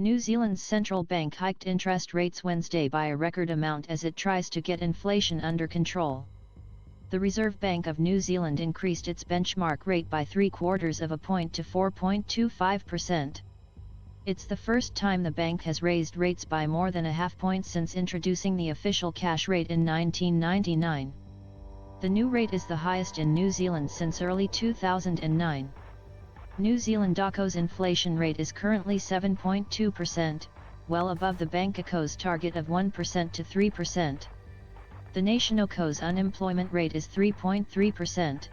New Zealand's central bank hiked interest rates Wednesday by a record amount as it tries to get inflation under control. The Reserve Bank of New Zealand increased its benchmark rate by 0.75 of a point to 4.25%. It's the first time the bank has raised rates by more than a half point since introducing the official cash rate in 1999. The new rate is the highest in New Zealand since early 2009. New Zealand DACO's inflation rate is currently 7.2%, well above the Bank.co's target of 1% to 3%. The Nation.co's unemployment rate is 3.3%.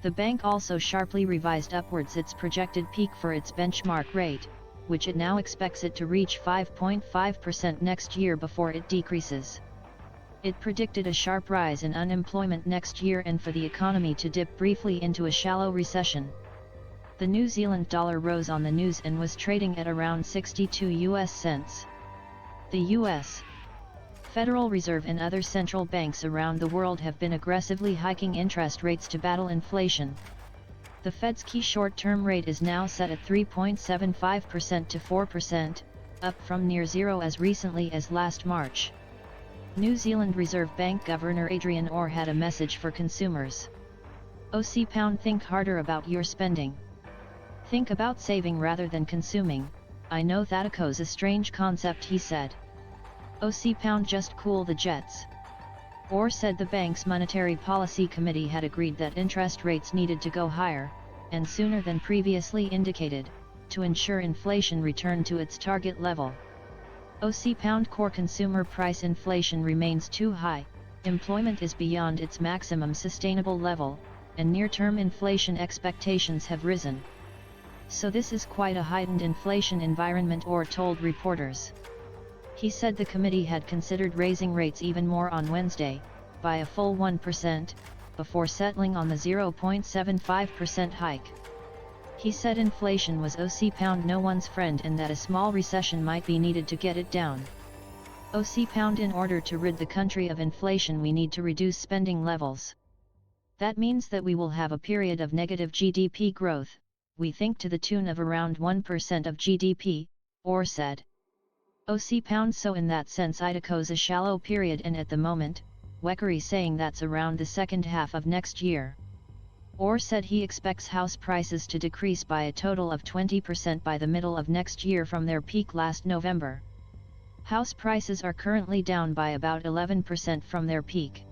The bank also sharply revised upwards its projected peak for its benchmark rate, which it now expects it to reach 5.5% next year before it decreases. It predicted a sharp rise in unemployment next year and for the economy to dip briefly into a shallow recession. The New Zealand dollar rose on the news and was trading at around 62 US cents. The US Federal Reserve and other central banks around the world have been aggressively hiking interest rates to battle inflation. The Fed's key short-term rate is now set at 3.75% to 4%, up from near zero as recently as last March. New Zealand Reserve Bank Governor Adrian Orr had a message for consumers. £. Think harder about your spending. Think about saving rather than consuming. I know that''s a strange concept, he said. £. Just cool the jets. Orr said the bank's Monetary Policy Committee had agreed that interest rates needed to go higher, and sooner than previously indicated, to ensure inflation returned to its target level. £. Core consumer price inflation remains too high, employment is beyond its maximum sustainable level, and near-term inflation expectations have risen. So this is quite a heightened inflation environment, Orr told reporters. He said the committee had considered raising rates even more on Wednesday, by a full 1%, before settling on the 0.75% hike. He said inflation was £. No one's friend and that a small recession might be needed to get it down. £. In order to rid the country of inflation we need to reduce spending levels. That means that we will have a period of negative GDP growth, we think to the tune of around 1% of GDP, Orr said. £. So in that sense IDCO's a shallow period and at the moment, Weckery saying that's around the second half of next year. Orr said he expects house prices to decrease by a total of 20% by the middle of next year from their peak last November. House prices are currently down by about 11% from their peak.